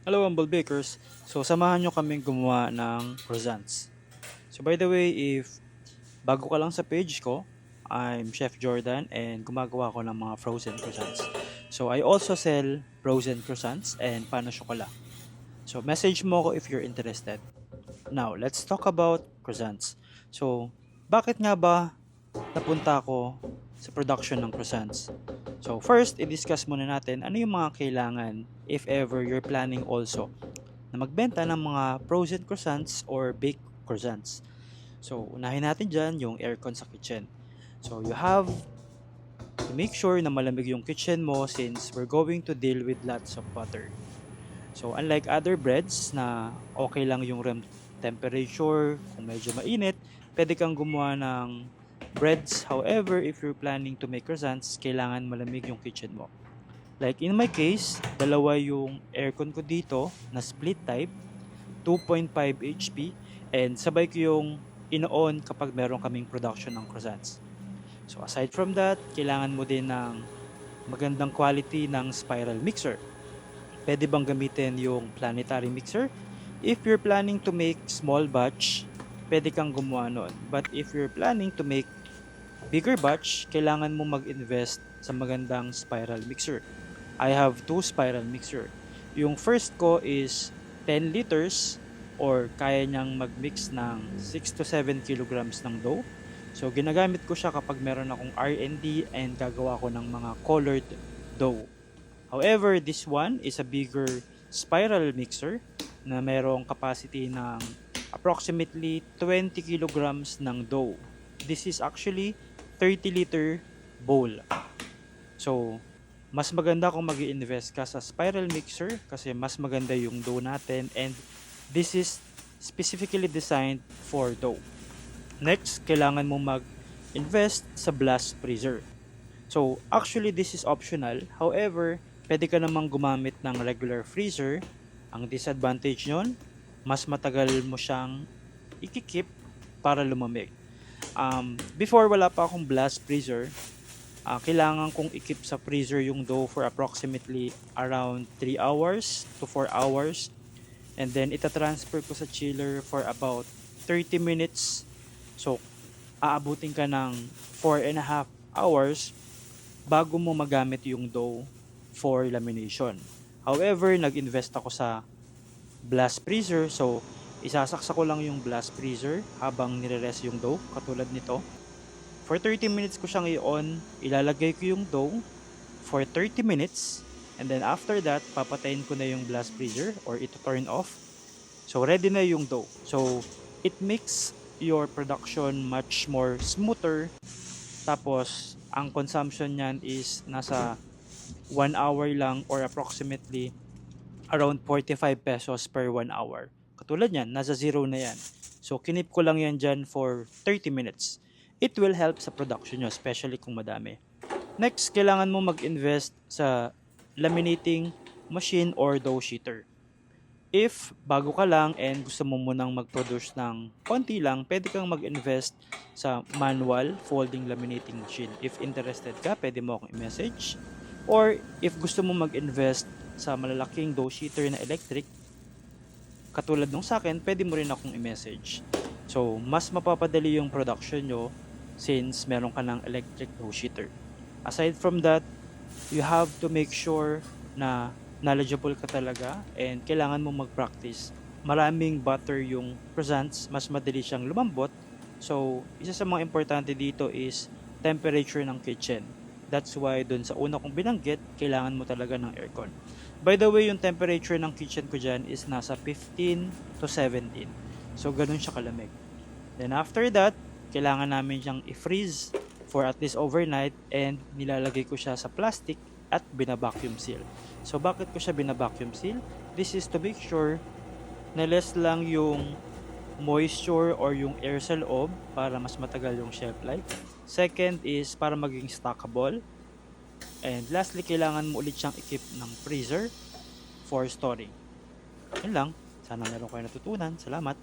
Hello, Humble Bakers. So, samahan nyo kaming gumawa ng croissants. So, by the way, if bago ka lang sa page ko, I'm Chef Jordan and gumagawa ko ng mga frozen croissants. So, I also sell frozen croissants and paano syokola. So, message mo ko if you're interested. Now, let's talk about croissants. So, bakit nga ba napunta ako sa production ng croissants? So, first, i-discuss muna natin ano yung mga kailangan if ever you're planning also na magbenta ng mga frozen croissants or baked croissants. So, unahin natin dyan yung aircon sa kitchen. So, you have to make sure na malamig yung kitchen mo since we're going to deal with lots of butter. So, unlike other breads na okay lang yung room temperature, kung medyo mainit, pwede kang gumawa ng breads. However, if you're planning to make croissants, kailangan malamig yung kitchen mo. Like in my case, dalawa yung aircon ko dito na split type, 2.5 HP, and sabay ko yung ino-on kapag meron kaming production ng croissants. So aside from that, kailangan mo din ng magandang quality ng spiral mixer. Pwede bang gamitin yung planetary mixer? If you're planning to make small batch, pwede kang gumawa nun. But if you're planning to make bigger batch, kailangan mo mag-invest sa magandang spiral mixer. I have two spiral mixer. Yung first ko is 10 liters or kaya niyang mag-mix ng 6 to 7 kilograms ng dough. So ginagamit ko siya kapag meron akong R&D and gagawa ko ng mga colored dough. However, this one is a bigger spiral mixer na merong capacity ng approximately 20 kilograms ng dough. This is actually 30-liter bowl. So, mas maganda kung mag-i-invest ka sa spiral mixer kasi mas maganda yung dough natin and this is specifically designed for dough. Next, kailangan mo mag-invest sa blast freezer. So, actually this is optional. However, pwede ka namang gumamit ng regular freezer. Ang disadvantage nyon, mas matagal mo siyang ikikip para lumamig. Before wala pa akong blast freezer, kailangan kong ikip sa freezer yung dough for approximately around 3 hours to 4 hours. And then itatransfer ko sa chiller for about 30 minutes. So, aabutin ka ng 4.5 hours bago mo magamit yung dough for lamination. However, nag-invest ako sa blast freezer. So, isasaksa ko lang yung blast freezer habang nire-rest yung dough, katulad nito. For 30 minutes ko siyang i-on, ilalagay ko yung dough for 30 minutes. And then after that, papatayin ko na yung blast freezer or ito turn off. So, ready na yung dough. So, it makes your production much more smoother. Tapos, ang consumption niyan is nasa 1 hour lang or approximately around 45 pesos per 1 hour. Katulad yan, nasa zero na yan. So, kinip ko lang yan dyan for 30 minutes. It will help sa production nyo, especially kung madami. Next, kailangan mo mag-invest sa laminating machine or dough sheeter. If bago ka lang and gusto mo munang mag-produce ng konti lang, pwede kang mag-invest sa manual folding laminating machine. If interested ka, pwede mo akong i-message. Or if gusto mo mag-invest sa malalaking dough sheeter na electric, katulad nung sa akin, pwede mo rin akong i-message. So, mas mapapadali yung production nyo since meron ka ng electric dough sheeter. Aside from that, you have to make sure na knowledgeable ka talaga and kailangan mo mag-practice. Maraming butter yung croissants, mas madali siyang lumambot. So, isa sa mga importante dito is temperature ng kitchen. That's why dun sa una kong binanggit, kailangan mo talaga ng aircon. By the way, yung temperature ng kitchen ko dyan is nasa 15 to 17. So, ganun siya kalamig. Then after that, kailangan namin siyang i-freeze for at least overnight and nilalagay ko siya sa plastic at bina-vacuum seal. So, bakit ko siya bina-vacuum seal? This is to make sure na less lang yung moisture or yung air sa loob para mas matagal yung shelf life. Second is para maging stackable. And lastly, kailangan mo ulit siyang i-keep ng freezer for storing. Yun lang. Sana meron kayo natutunan. Salamat.